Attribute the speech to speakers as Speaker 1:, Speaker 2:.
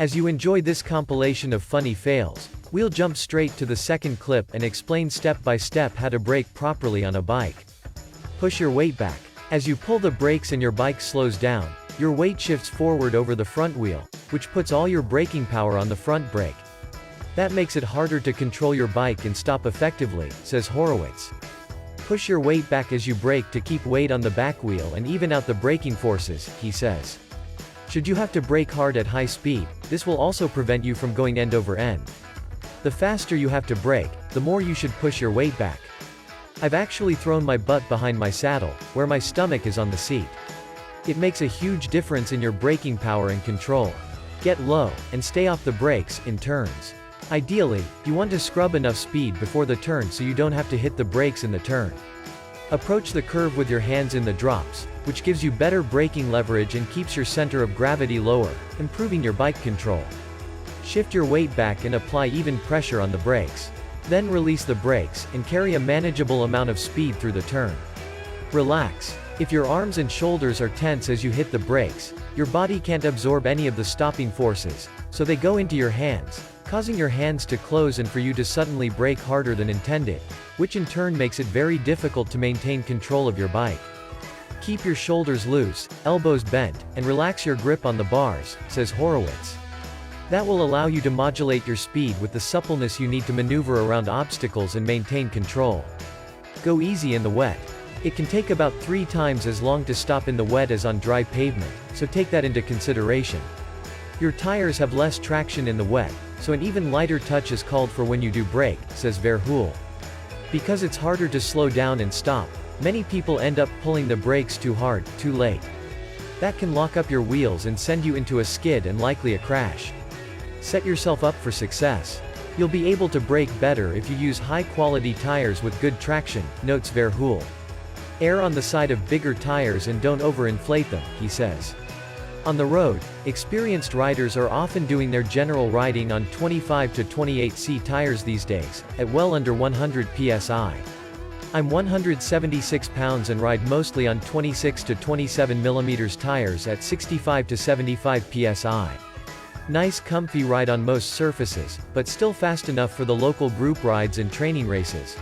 Speaker 1: As you enjoy this compilation of funny fails, we'll jump straight to the second clip and explain step by step how to brake properly on a bike. Push your weight back. As you pull the brakes and your bike slows down, your weight shifts forward over the front wheel, which puts all your braking power on the front brake. That makes it harder to control your bike and stop effectively, says Horowitz. Push your weight back as you brake to keep weight on the back wheel and even out the braking forces, he says. Should you have to brake hard at high speed, this will also prevent you from going end over end. The faster you have to brake, the more you should push your weight back. I've actually thrown my butt behind my saddle, where my stomach is on the seat. It makes a huge difference in your braking power and control. Get low, and stay off the brakes, in turns. Ideally, you want to scrub enough speed before the turn so you don't have to hit the brakes in the turn. Approach the curve with your hands in the drops, which gives you better braking leverage and keeps your center of gravity lower, improving your bike control. Shift your weight back and apply even pressure on the brakes. Then release the brakes, and carry a manageable amount of speed through the turn. Relax. If your arms and shoulders are tense as you hit the brakes, your body can't absorb any of the stopping forces, so they go into your hands, causing your hands to close and for you to suddenly brake harder than intended, which in turn makes it very difficult to maintain control of your bike. Keep your shoulders loose, elbows bent, and relax your grip on the bars, says Horowitz. That will allow you to modulate your speed with the suppleness you need to maneuver around obstacles and maintain control. Go easy in the wet. It can take about 3 times as long to stop in the wet as on dry pavement, so take that into consideration. Your tires have less traction in the wet, so an even lighter touch is called for when you do brake, says Verhoel. Because it's harder to slow down and stop, many people end up pulling the brakes too hard, too late. That can lock up your wheels and send you into a skid and likely a crash. Set yourself up for success. You'll be able to brake better if you use high-quality tires with good traction, notes Verhoel. Err on the side of bigger tires and don't overinflate them, he says. On the road, experienced riders are often doing their general riding on 25 to 28C tires these days, at well under 100 psi. I'm 176 pounds and ride mostly on 26 to 27 mm tires at 65 to 75 psi. Nice comfy ride on most surfaces, but still fast enough for the local group rides and training races.